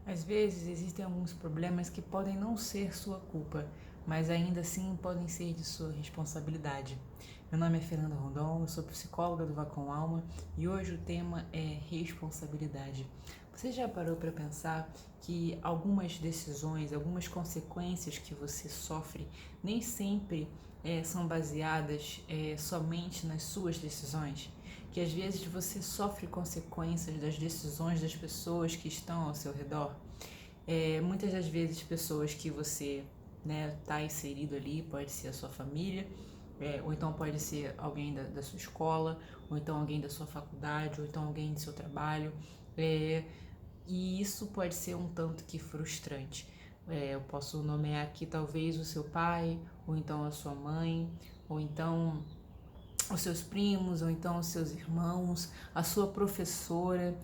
Às vezes existem alguns problemas que podem não ser sua culpa, mas ainda assim podem ser de sua responsabilidade. Meu nome é Fernanda Rondon, eu sou psicóloga do Vacom Alma e hoje o tema é responsabilidade. Você já parou para pensar que algumas decisões, algumas consequências que você sofre nem sempre são baseadas somente nas suas decisões? Que às vezes você sofre consequências das decisões das pessoas que estão ao seu redor. Muitas das vezes pessoas que você tá inserido ali, pode ser a sua família, ou então pode ser alguém da sua escola, ou então alguém da sua faculdade, ou então alguém do seu trabalho. E isso pode ser um tanto que frustrante. Eu posso nomear aqui talvez o seu pai, ou então a sua mãe, ou então os seus primos, ou então os seus irmãos, a sua professora,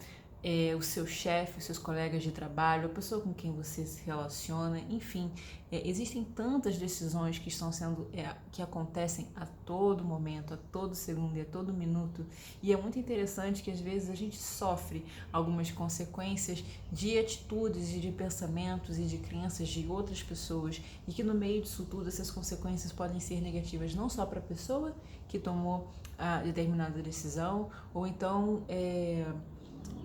o seu chefe, os seus colegas de trabalho, a pessoa com quem você se relaciona, enfim, existem tantas decisões que estão sendo, que acontecem a todo momento, a todo segundo e a todo minuto, e é muito interessante que às vezes a gente sofre algumas consequências de atitudes e de pensamentos e de crenças de outras pessoas, e que no meio disso tudo essas consequências podem ser negativas não só para a pessoa que tomou a determinada decisão, ou então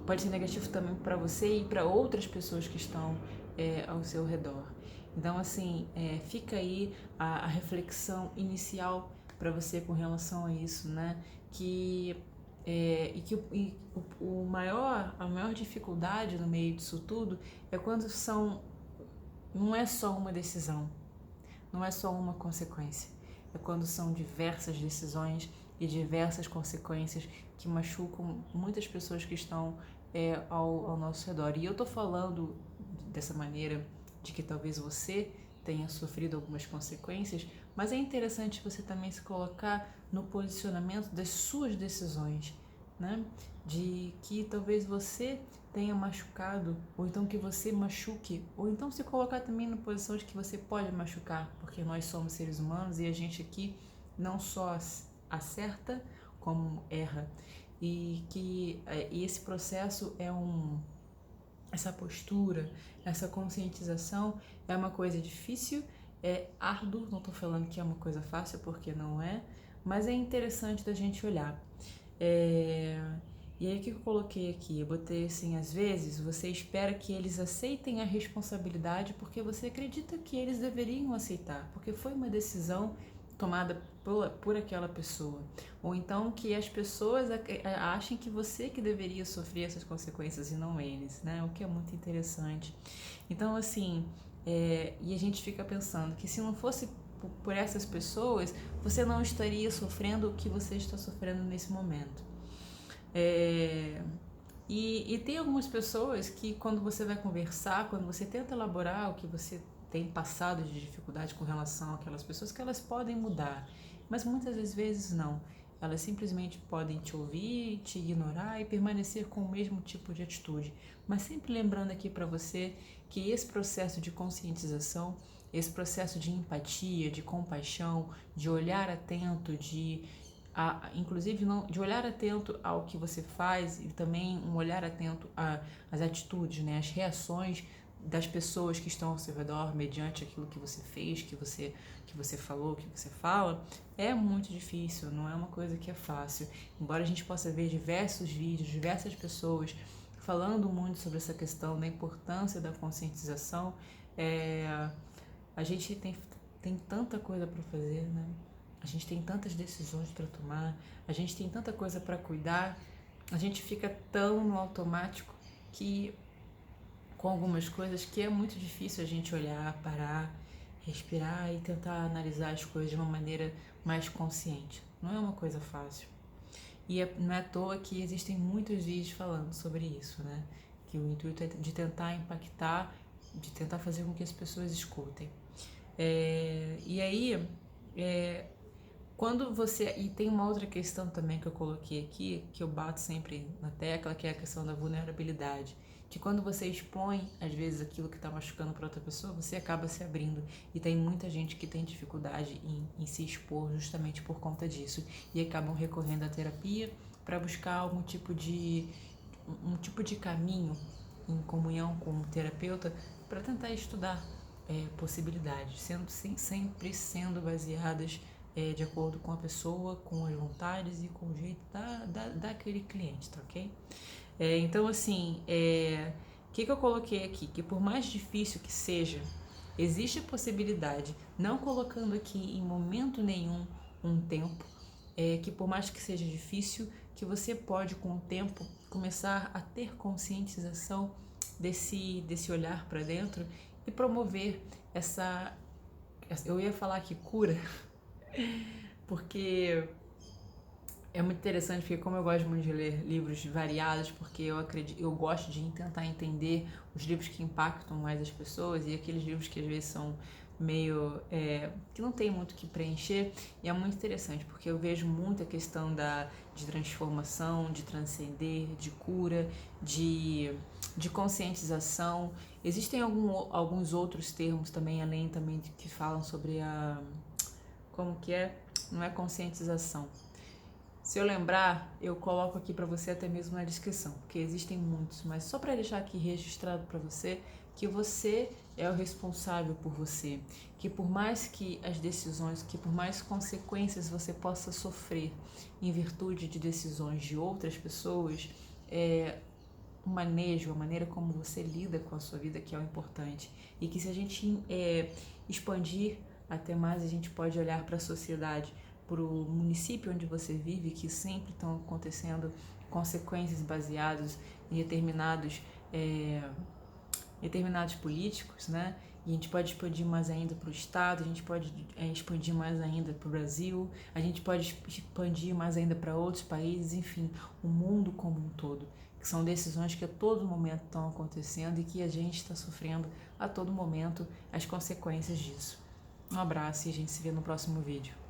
pode ser negativo também para você e para outras pessoas que estão ao seu redor. Então, assim, fica aí a reflexão inicial para você com relação a isso, né? Que a maior dificuldade no meio disso tudo é quando não é só uma decisão, não é só uma consequência, é quando são diversas decisões e diversas consequências que machucam muitas pessoas que estão ao nosso redor. E eu tô falando dessa maneira de que talvez você tenha sofrido algumas consequências, mas é interessante você também se colocar no posicionamento das suas decisões, né? De que talvez você tenha machucado, ou então que você machuque, ou então se colocar também na posição de que você pode machucar, porque nós somos seres humanos e a gente aqui não só acerta, como erra. E esse processo essa postura, essa conscientização é uma coisa difícil, é árduo, não estou falando que é uma coisa fácil, porque não é, mas é interessante da gente olhar. É, E aí o que eu coloquei aqui? Eu botei assim, às vezes você espera que eles aceitem a responsabilidade porque você acredita que eles deveriam aceitar, porque foi uma decisão tomada por aquela pessoa. Ou então que as pessoas achem que você que deveria sofrer essas consequências e não eles, né? O que é muito interessante. Então, assim, e a gente fica pensando que se não fosse por essas pessoas, você não estaria sofrendo o que você está sofrendo nesse momento. E tem algumas pessoas que quando você vai conversar, quando você tenta elaborar o que você tem passado de dificuldade com relação àquelas pessoas, que elas podem mudar, mas muitas das vezes não. Elas simplesmente podem te ouvir, te ignorar e permanecer com o mesmo tipo de atitude. Mas sempre lembrando aqui para você que esse processo de conscientização, esse processo de empatia, de compaixão, de olhar atento, inclusive não, de olhar atento ao que você faz e também um olhar atento às atitudes, né, às reações das pessoas que estão ao seu redor mediante aquilo que você fez, que você falou, que você fala, é muito difícil, não é uma coisa que é fácil. Embora a gente possa ver diversos vídeos, diversas pessoas falando muito sobre essa questão da importância da conscientização, a gente tem tanta coisa para fazer, né? A gente tem tantas decisões para tomar, a gente tem tanta coisa para cuidar, a gente fica tão no automático que com algumas coisas que é muito difícil a gente olhar, parar, respirar e tentar analisar as coisas de uma maneira mais consciente. Não é uma coisa fácil. Não é à toa que existem muitos vídeos falando sobre isso, né? Que o intuito é de tentar impactar, de tentar fazer com que as pessoas escutem. E aí, quando você. E tem uma outra questão também que eu coloquei aqui, que eu bato sempre na tecla, que é a questão da vulnerabilidade. Que quando você expõe, às vezes, aquilo que está machucando para outra pessoa, você acaba se abrindo. E tem muita gente que tem dificuldade em se expor justamente por conta disso. E acabam recorrendo à terapia para buscar um tipo de caminho em comunhão com o terapeuta para tentar estudar possibilidades, sempre sendo baseadas de acordo com a pessoa, com as vontades e com o jeito daquele cliente, tá ok? Então, assim, o que eu coloquei aqui? Que por mais difícil que seja, existe a possibilidade, não colocando aqui em momento nenhum um tempo, que por mais que seja difícil, que você pode com o tempo começar a ter conscientização desse olhar para dentro e promover eu ia falar aqui cura, porque é muito interessante, porque como eu gosto muito de ler livros variados, porque eu gosto de tentar entender os livros que impactam mais as pessoas e aqueles livros que às vezes são meio que não tem muito o que preencher, e é muito interessante porque eu vejo muita questão de transformação, de transcender, de cura, de conscientização. Existem alguns outros termos também, além também que falam sobre como que não é conscientização. Se eu lembrar, eu coloco aqui para você até mesmo na descrição, porque existem muitos, mas só para deixar aqui registrado para você que você é o responsável por você, que por mais que as decisões, que por mais consequências você possa sofrer em virtude de decisões de outras pessoas, o manejo, a maneira como você lida com a sua vida que é o importante, e que se a gente expandir até mais, a gente pode olhar para a sociedade, para o município onde você vive, que sempre estão acontecendo consequências baseadas em determinados políticos, né? E a gente pode expandir mais ainda para o Estado, a gente pode expandir mais ainda para o Brasil, a gente pode expandir mais ainda para outros países, enfim, o mundo como um todo. Que são decisões que a todo momento estão acontecendo e que a gente está sofrendo a todo momento as consequências disso. Um abraço e a gente se vê no próximo vídeo.